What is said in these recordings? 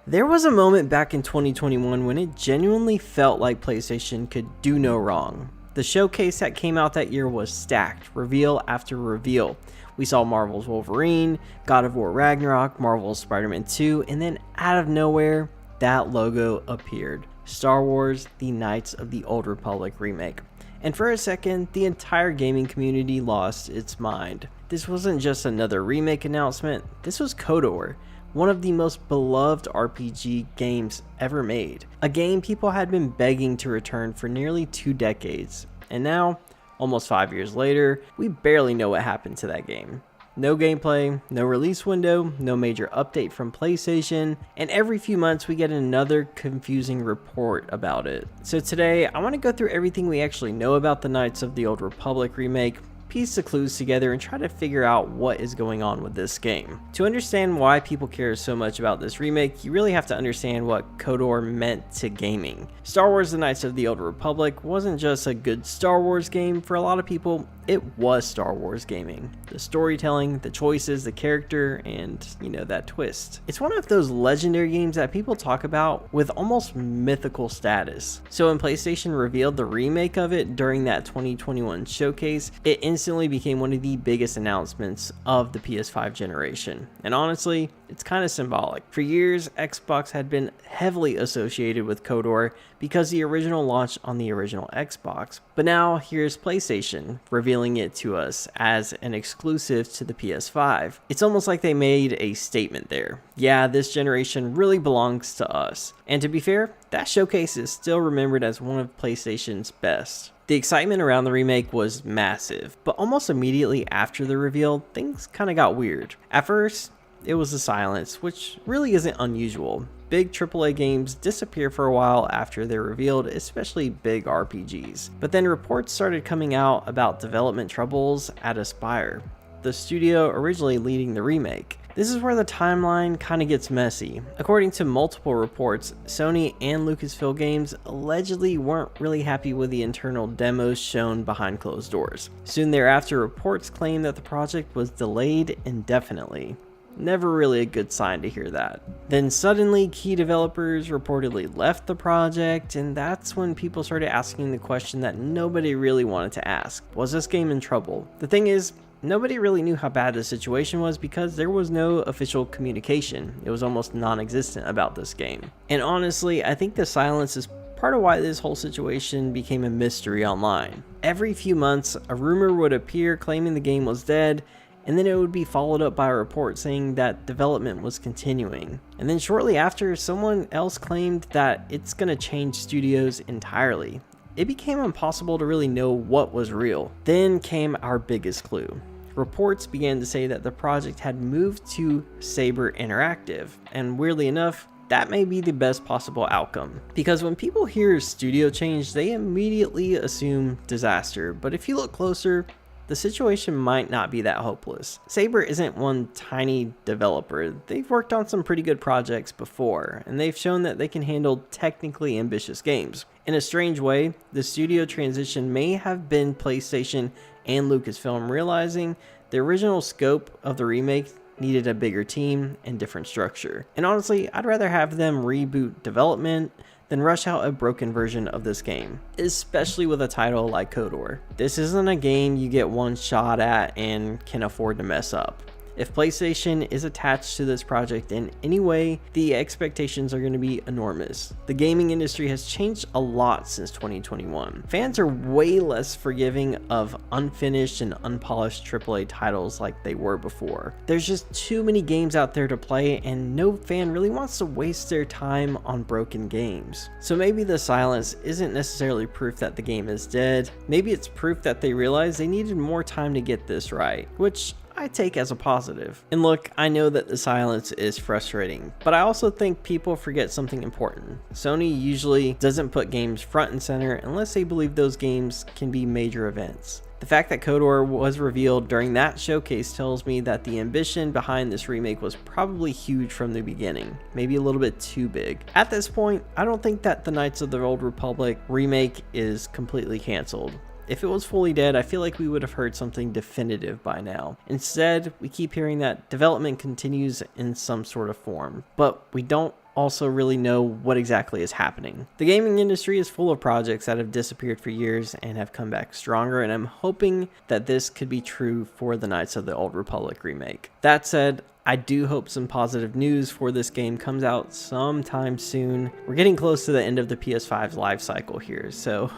There was a moment back in 2021 when it genuinely felt like PlayStation could do no wrong. The showcase that came out that year was stacked, reveal after reveal. We saw Marvel's Wolverine, God of War Ragnarok, Marvel's Spider-Man 2, and then out of nowhere, that logo appeared. Star Wars: The Knights of the Old Republic remake. And for a second, the entire gaming community lost its mind. This wasn't just another remake announcement, this was KOTOR, one of the most beloved RPG games ever made. A game people had been begging to return for nearly 2 decades. And now, almost 5 years later, we barely know what happened to that game. No gameplay, no release window, no major update from PlayStation, and every few months we get another confusing report about it. So today, I want to go through everything we actually know about the Knights of the Old Republic remake, piece the clues together, and try to figure out what is going on with this game. To understand why people care so much about this remake, you really have to understand what KOTOR meant to gaming. Star Wars: The Knights of the Old Republic wasn't just a good Star Wars game. For a lot of people, it was Star Wars gaming. The storytelling, the choices, the character, and, that twist. It's one of those legendary games that people talk about with almost mythical status. So when PlayStation revealed the remake of it during that 2021 showcase, it instantly became one of the biggest announcements of the PS5 generation. And honestly, it's kind of symbolic. For years, Xbox had been heavily associated with KOTOR because the original launched on the original Xbox. But now here's PlayStation revealing it to us as an exclusive to the PS5. It's almost like they made a statement there. Yeah, this generation really belongs to us. And to be fair, that showcase is still remembered as one of PlayStation's best. The excitement around the remake was massive, but almost immediately after the reveal, things kind of got weird. At first, it was the silence, which really isn't unusual. Big AAA games disappear for a while after they're revealed, especially big RPGs. But then reports started coming out about development troubles at Aspyr, the studio originally leading the remake. This is where the timeline kind of gets messy. According to multiple reports, Sony and Lucasfilm Games allegedly weren't really happy with the internal demos shown behind closed doors. Soon thereafter, reports claimed that the project was delayed indefinitely. Never really a good sign to hear that. Then suddenly, key developers reportedly left the project, and that's when people started asking the question that nobody really wanted to ask. Was this game in trouble? The thing is, nobody really knew how bad the situation was because there was no official communication. It was almost non-existent about this game. And honestly, I think the silence is part of why this whole situation became a mystery online. Every few months, a rumor would appear claiming the game was dead, and then it would be followed up by a report saying that development was continuing. And then shortly after, someone else claimed that it's gonna change studios entirely. It became impossible to really know what was real. Then came our biggest clue. Reports began to say that the project had moved to Saber Interactive, and weirdly enough, that may be the best possible outcome. Because when people hear studio change, they immediately assume disaster, but if you look closer, the situation might not be that hopeless. Saber isn't one tiny developer. They've worked on some pretty good projects before, and they've shown that they can handle technically ambitious games. In a strange way, the studio transition may have been PlayStation and Lucasfilm realizing the original scope of the remake needed a bigger team and different structure. And honestly, I'd rather have them reboot development than rush out a broken version of this game, especially with a title like KOTOR. This isn't a game you get one shot at and can afford to mess up. If PlayStation is attached to this project in any way, the expectations are going to be enormous. The gaming industry has changed a lot since 2021. Fans are way less forgiving of unfinished and unpolished AAA titles like they were before. There's just too many games out there to play, and no fan really wants to waste their time on broken games. So maybe the silence isn't necessarily proof that the game is dead. Maybe it's proof that they realized they needed more time to get this right, which I take as a positive. And look, I know that the silence is frustrating, but I also think people forget something important. Sony usually doesn't put games front and center unless they believe those games can be major events. The fact that KOTOR was revealed during that showcase tells me that the ambition behind this remake was probably huge from the beginning, maybe a little bit too big. At this point, I don't think that the Knights of the Old Republic remake is completely canceled. If it was fully dead, I feel like we would have heard something definitive by now. Instead, we keep hearing that development continues in some sort of form, but we don't also really know what exactly is happening. The gaming industry is full of projects that have disappeared for years and have come back stronger, and I'm hoping that this could be true for the Knights of the Old Republic remake. That said, I do hope some positive news for this game comes out sometime soon. We're getting close to the end of the PS5's life cycle here, so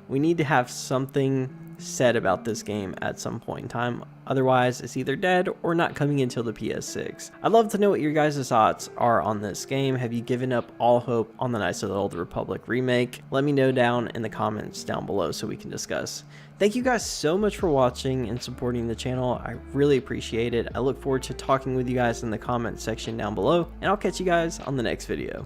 we need to have something said about this game at some point in time. Otherwise, it's either dead or not coming until the PS6. I'd love to know what your guys' thoughts are on this game. Have you given up all hope on the Knights of the Old Republic remake? Let me know down in the comments down below so we can discuss. Thank you guys so much for watching and supporting the channel. I really appreciate it. I look forward to talking with you guys in the comment section down below, and I'll catch you guys on the next video.